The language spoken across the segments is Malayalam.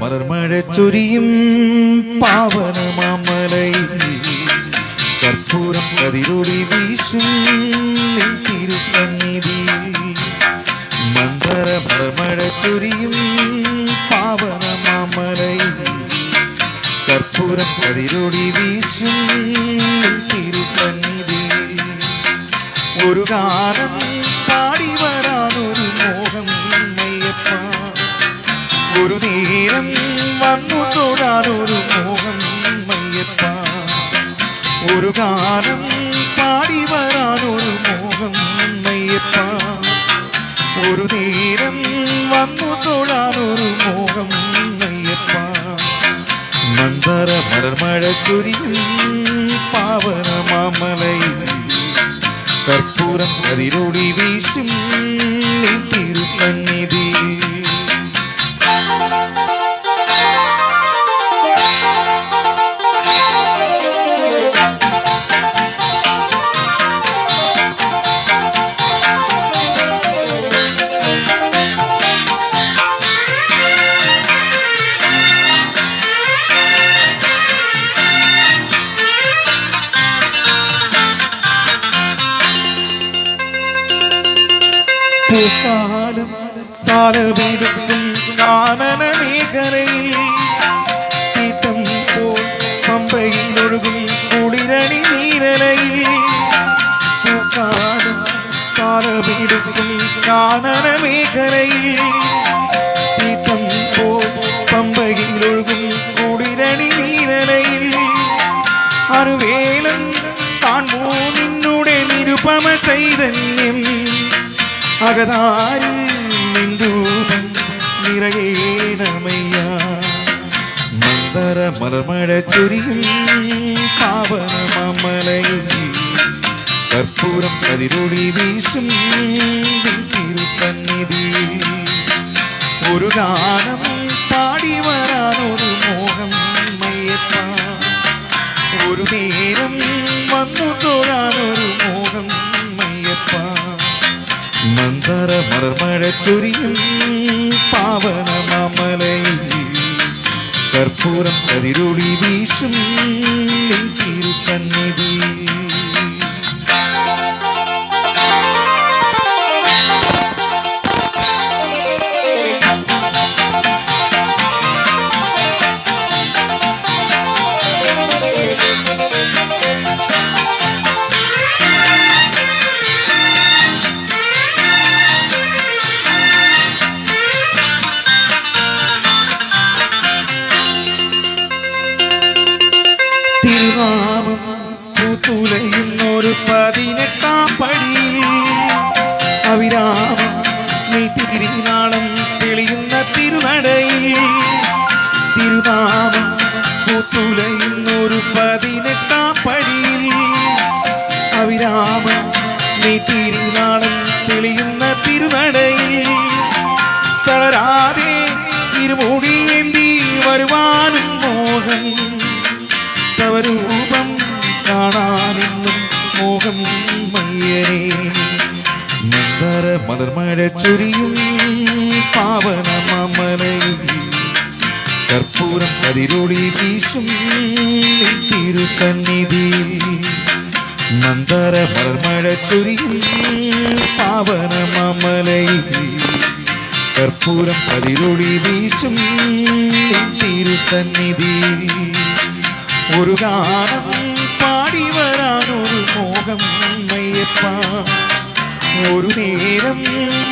മലർമഴ ചൊരിയും പാവനമാമലയിൽ കർപ്പൂരം കതിരൊളി വീശും തിരുസന്നിധി. മന്ദര മലർമഴ ചൊരിയും പാവനമാമലയിൽ കർപ്പൂരം കതിരൊളി വീശും തിരുസന്നിധി. ഒരു ഗാനം പാടി വരാനൊരു മോഹം അയ്യപ്പ, ഒരു നേരം വന്നു തൊഴാനൊരു മോഹം അയ്യപ്പ, ഒരു ഗാനം പാടി വരാനൊരു മോഹം അയ്യപ്പ, ഒരു നേരം വന്നു തൊഴാനൊരു മോഹം അയ്യപ്പ. മന്ദര മലർമഴ ചൊരിയും പാവനമാമലയിൽ കർപ്പൂരം കതിരൊളി വീശും തിരുസന്നിധി. പൂക്കാലം താലമെടുക്കും കാനന മേഖലയിൽ തീട്ടം പോൽ പമ്പയിൽ ഒഴുകും കുളിരണി നീരലയിൽ. പൂക്കാലം താലമെടുക്കും കാനന മേഖലയിൽ തീട്ടം പോൽ പമ്പയിൽ ഒഴുകും കുളിരണി നീരലയിൽ. അറുവേലം കാണൂ നിന്നുടെ നിരുപമ ചൈതന്യം, അകതാരിൽ നിൻരൂപം നിറയേണമയ്യ. മന്ദര മലർമഴ ചൊരിയും പാവനമാമലയിൽ കർപ്പൂരം കതിരൊളി വീശും തിരുസന്നിധി. ഒരു ഗാനം പാടി വരാനൊരു മോഹം അയ്യപ്പ, ഒരു നേരം വന്നു തൊഴാനൊരു മോഹം അയ്യപ്പ. മന്ദര മലർമഴ ചൊരിയും പാവനമാമലയിൽ കർപ്പൂരം കതിരൊളി വീശും തിരുസന്നിധി. തിരുനാമം പൂത്തുലയുന്നൊരു 18-ാം പടിയിൽ അവിരാമം നീ തിരുനാളം തെളിയുന്ന തിരുനടയിൽ. തിരുനാമം പൂത്തുലയുന്നൊരു 18-ാം പടിയിൽ അവിരാമം നീ തിരുനാളം തെളിയുന്ന തിരുനടയിൽ. തളരാതെ ഇരുമുടിയേന്തി വരുവാനും മോഹം, തവരൂപം കാണാനെന്നും മോഹം മയ്യനേ. മന്ദര മലർമഴ ചൊരിയും പാവനമാമലയിൽ കർപ്പൂരം കതിരൊളി വീശും തിരുസന്നിധി. മന്ദര മലർമഴ ചൊരിയും പാവനമാമലയിൽ കർപ്പൂരം കതിരൊളി വീശും തിരുസന്നിധി. ഒരു ഗാനം പാടി വരാനൊരു മോഹം അയ്യപ്പ, ഒരു നേരം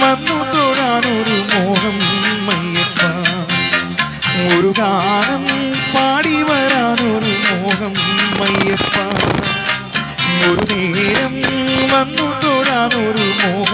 വന്നു തൊഴാനൊരു മോഹം അയ്യപ്പ, ഒരു ഗാനം പാടി വരാനൊരു മോഹം അയ്യപ്പ, ഒരു നേരം വന്നു തൊഴാനൊരു മോഹം